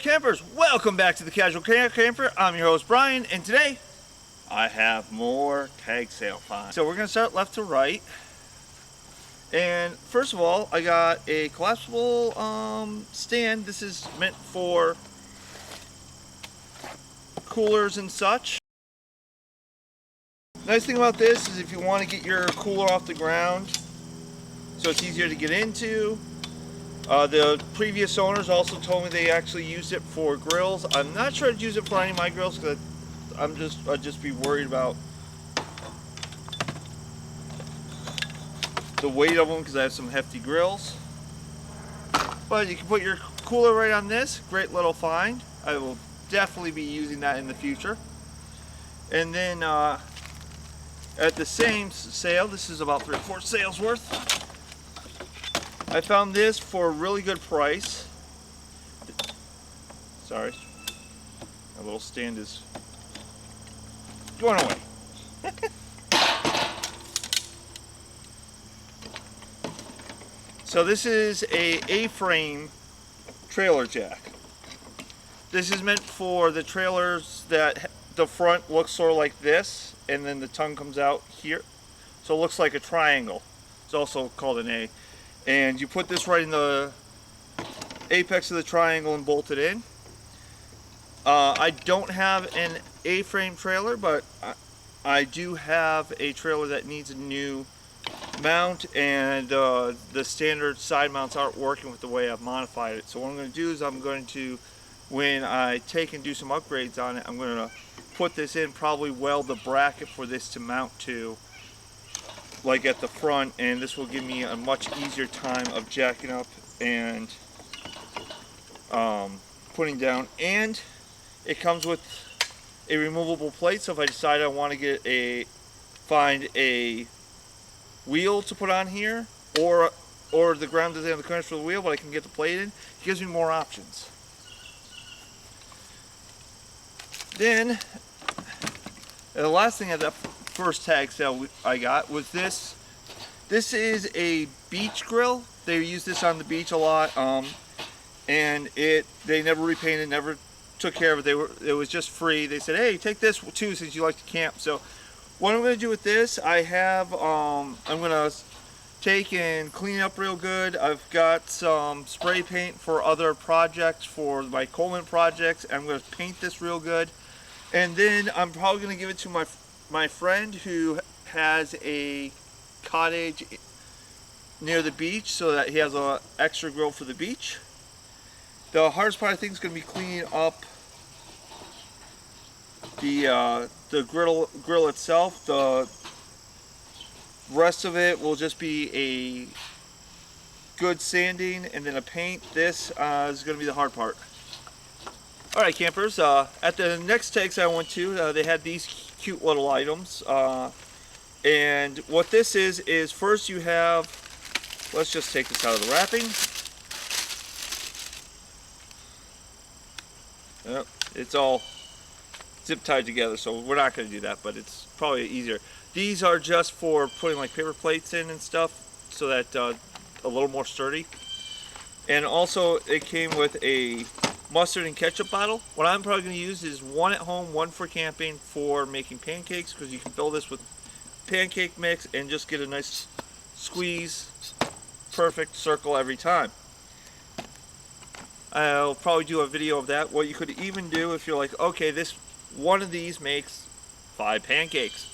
campers, welcome back to the Casual Camper. I'm your host Brian, and today I have more tag sale finds. So we're going to start left to right. And first of all, I got a collapsible stand. This is meant for coolers and such. Nice thing about this is if you want to get your cooler off the ground, so it's easier to get into. The previous owners also told me they actually used it for grills. I'm not sure I'd use it for any of my grills because I'd just be worried about the weight of them because I have some hefty grills. But you can put your cooler right on this. Great little find. I will definitely be using that in the future. And then at the same sale, this is about 3 or 4 sales worth, I found this for a really good price. Sorry, my little stand is going away. So this is a A-frame trailer jack. This is meant for the trailers that the front looks sort of like this, and then the tongue comes out here. So it looks like a triangle. It's also called an A. And you put this right in the apex of the triangle and bolt it in. I don't have an A-frame trailer, but I do have a trailer that needs a new mount, and the standard side mounts aren't working with the way I've modified it. So what I'm going to do is I'm going to, when I take and do some upgrades on it, I'm going to put this in, probably weld the bracket for this to mount to, like at the front, and this will give me a much easier time of jacking up and putting down. And it comes with a removable plate, so if I decide I want to find a wheel to put on here, or the ground doesn't have the clearance for the wheel, but I can get the plate in, it gives me more options. Then the last thing at that first tag sale I got was this. This is a beach grill. They use this on the beach a lot, and they never repainted, never took care of it. It was just free. They said, hey, take this too since you like to camp. So what I'm going to do with this, I'm going to take and clean it up real good. I've got some spray paint for other projects, for my Coleman projects. I'm going to paint this real good, and then I'm probably going to give it to my friend who has a cottage near the beach, so that he has an extra grill for the beach. The hardest part, I think, is going to be cleaning up the grill itself. The rest of it will just be a good sanding and then a paint. This is going to be the hard part. Alright campers, at the next tag sale I went to, they had these cute little items. And what this is first you have, let's just take this out of the wrapping. Yep, it's all zip tied together, so we're not going to do that, but it's probably easier. These are just for putting like paper plates in and stuff, so that a little more sturdy. And also it came with a mustard and ketchup bottle. What I'm probably going to use is one at home, one for camping, for making pancakes, because you can fill this with pancake mix and just get a nice squeeze, perfect circle every time. I'll probably do a video of that. What you could even do if you're like, okay, this one of these makes 5 pancakes.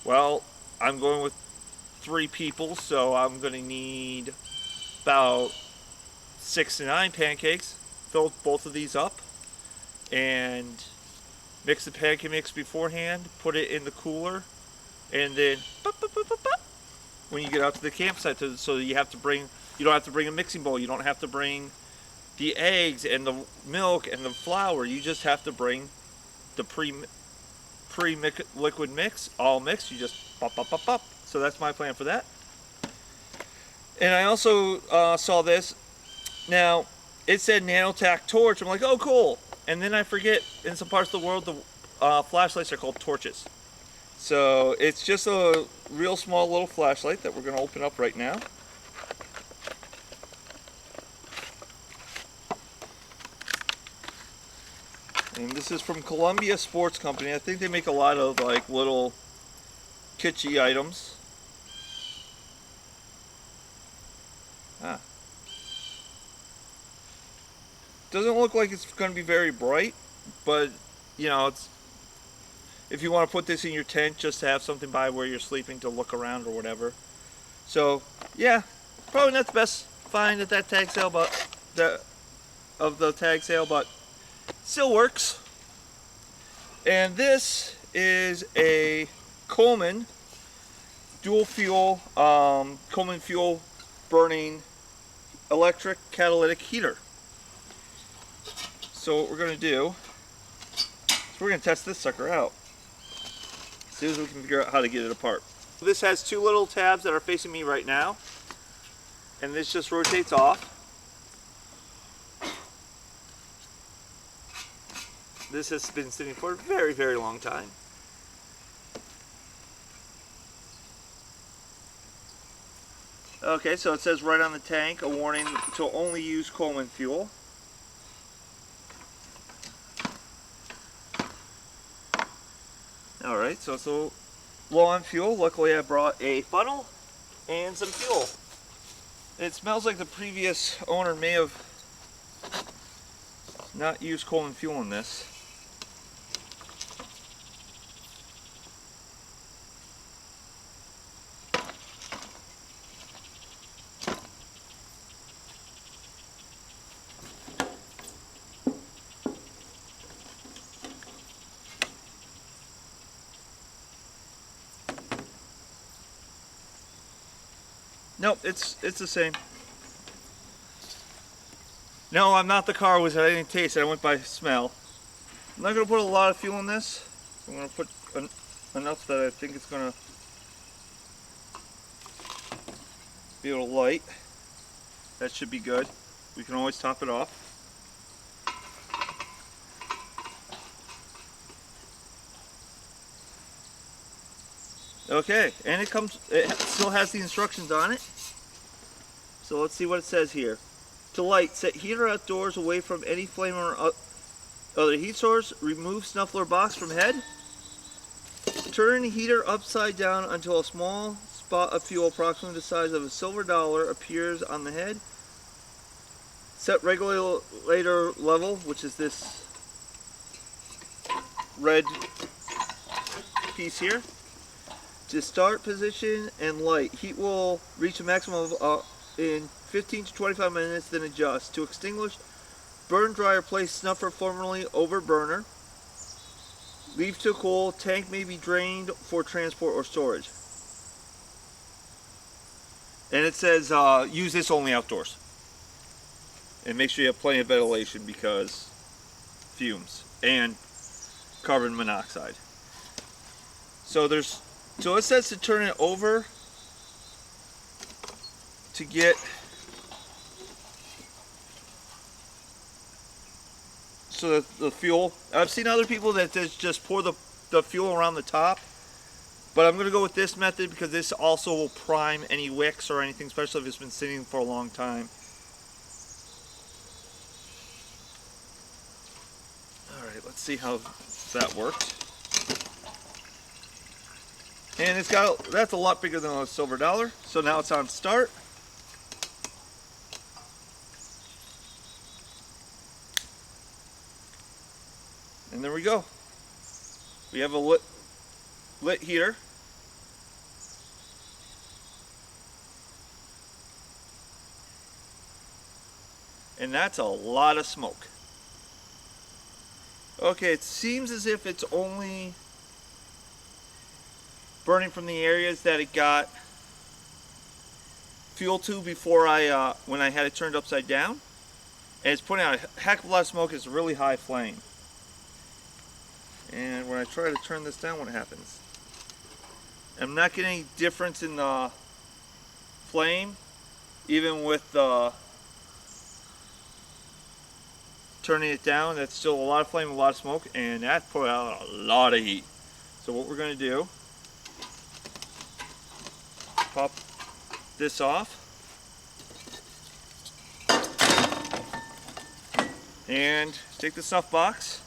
Well, I'm going with 3 people, so I'm going to need about 6 to 9 pancakes. Fill both of these up and mix the pancake mix beforehand, put it in the cooler, and then when you get out to the campsite, so you don't have to bring a mixing bowl, you don't have to bring the eggs and the milk and the flour, you just have to bring the pre-liquid mix, all mixed. You just pop. So that's my plan for that. And I also saw this. Now it said Nanotac torch. I'm like, oh cool. And then I forget, in some parts of the world the flashlights are called torches. So it's just a real small little flashlight that we're going to open up right now. And this is from Columbia Sports Company. I think they make a lot of like little kitschy items. Doesn't look like it's going to be very bright, but you know, it's if you want to put this in your tent just to have something by where you're sleeping to look around or whatever. So yeah, probably not the best find at that tag sale, but the tag sale, but still works. And this is a Coleman dual fuel, Coleman fuel burning electric catalytic heater. So what we're going to do is we're going to test this sucker out. See if we can figure out how to get it apart. This has two little tabs that are facing me right now, and this just rotates off. This has been sitting for a very, very long time. Okay, so it says right on the tank, a warning to only use Coleman fuel. Alright, so it's a low on fuel. Luckily I brought a funnel and some fuel. It smells like the previous owner may have not used Coleman fuel in this. Nope, it's the same. No, I'm not the car wizard. I didn't taste it. I went by smell. I'm not going to put a lot of fuel in this. I'm going to put enough that I think it's going to be able to light. That should be good. We can always top it off. Okay, and it still has the instructions on it. So let's see what it says here. To light, set heater outdoors away from any flame or other heat source. Remove snuffler box from head. Turn heater upside down until a small spot of fuel approximately the size of a silver dollar appears on the head. Set regulator level, which is this red piece here. To start position and light. Heat will reach a maximum of in 15 to 25 minutes, then adjust. To extinguish, burn dry or place snuffer formerly over burner. Leave to cool. Tank may be drained for transport or storage. And it says use this only outdoors. And make sure you have plenty of ventilation because fumes and carbon monoxide. So it says to turn it over to get the fuel. I've seen other people that just pour the fuel around the top, but I'm going to go with this method because this also will prime any wicks or anything, especially if it's been sitting for a long time. Alright, let's see how that worked. And that's a lot bigger than a silver dollar. So now it's on start. And there we go. We have a lit heater. And that's a lot of smoke. Okay, it seems as if it's only burning from the areas that it got fuel to before when I had it turned upside down. And it's putting out a heck of a lot of smoke. It's a really high flame. And when I try to turn this down, what happens? I'm not getting any difference in the flame, even with turning it down. That's still a lot of flame, a lot of smoke, and that put out a lot of heat. So what we're going to do, pop this off, and take the snuff box,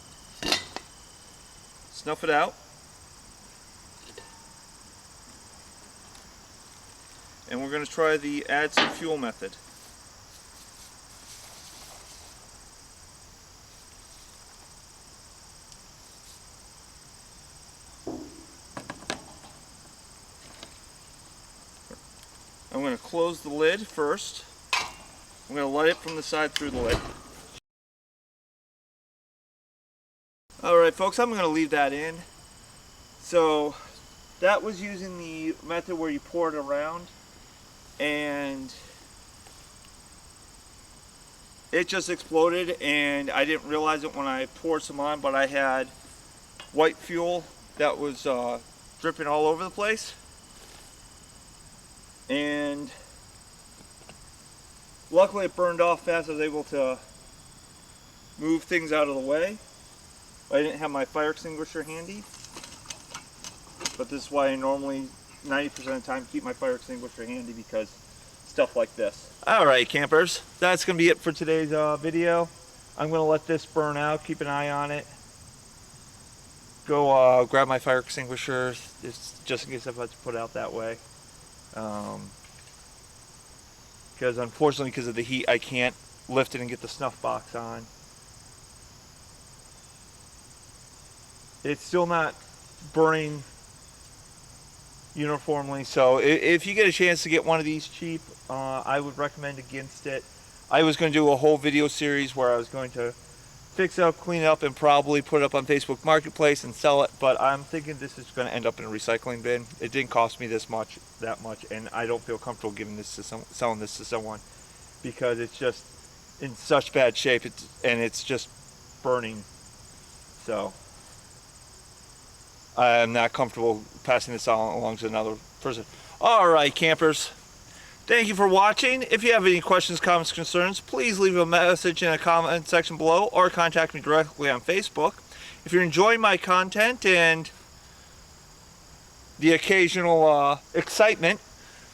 Snuff it out. And we're going to try the add some fuel method. I'm going to close the lid first. I'm going to light it from the side through the lid. Alright folks, I'm going to leave that in. So that was using the method where you pour it around, and it just exploded, and I didn't realize it when I poured some on, but I had white fuel that was dripping all over the place. And luckily it burned off fast. I was able to move things out of the way. I didn't have my fire extinguisher handy, but this is why I normally 90% of the time keep my fire extinguisher handy, because stuff like this. Alright campers, that's going to be it for today's video. I'm going to let this burn out, keep an eye on it. Go grab my fire extinguisher, just in case I have to put it out that way. Because unfortunately, because of the heat, I can't lift it and get the snuff box on. It's still not burning uniformly, so if you get a chance to get one of these cheap, I would recommend against it. I was going to do a whole video series where I was going to fix it up, clean it up, and probably put it up on Facebook Marketplace and sell it, but I'm thinking this is going to end up in a recycling bin. It didn't cost me that much, and I don't feel comfortable giving this to selling this to someone, because it's just in such bad shape, and it's just burning. So I'm not comfortable passing this on along to another person. Alright campers, thank you for watching. If you have any questions, comments, concerns, please leave a message in the comment section below, or contact me directly on Facebook. If you're enjoying my content and the occasional excitement,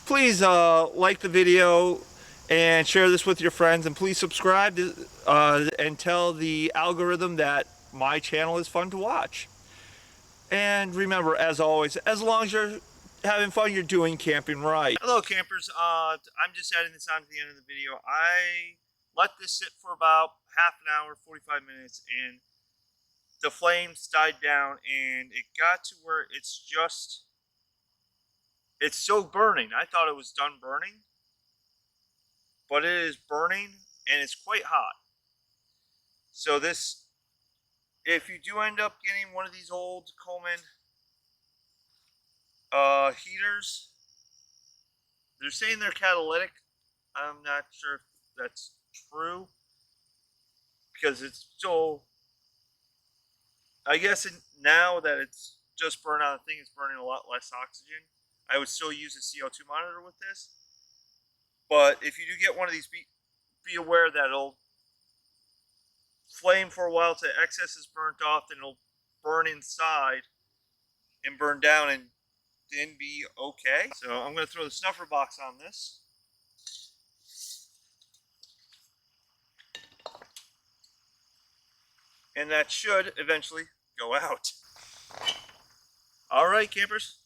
please like the video and share this with your friends, and please subscribe and tell the algorithm that my channel is fun to watch. And remember, as always, as long as you're having fun, you're doing camping right. Hello campers, I'm just adding this on to the end of the video. I let this sit for about half an hour, 45 minutes, and the flames died down, and it got to where it's still burning. I thought it was done burning, but it is burning, and it's quite hot. So this, if you do end up getting one of these old Coleman heaters, they're saying they're catalytic. I'm not sure if that's true, because it's still, I guess now that it's just burned out, the thing is burning a lot less oxygen. I would still use a CO2 monitor with this, but if you do get one of these, be aware that it'll flame for a while till excess is burnt off, then it'll burn inside and burn down and then be okay. So I'm going to throw the snuffer box on this. And that should eventually go out. Alright campers,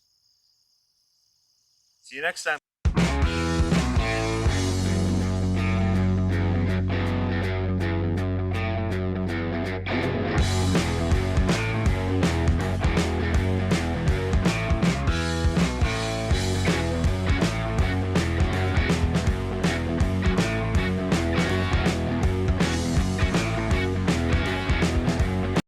see you next time.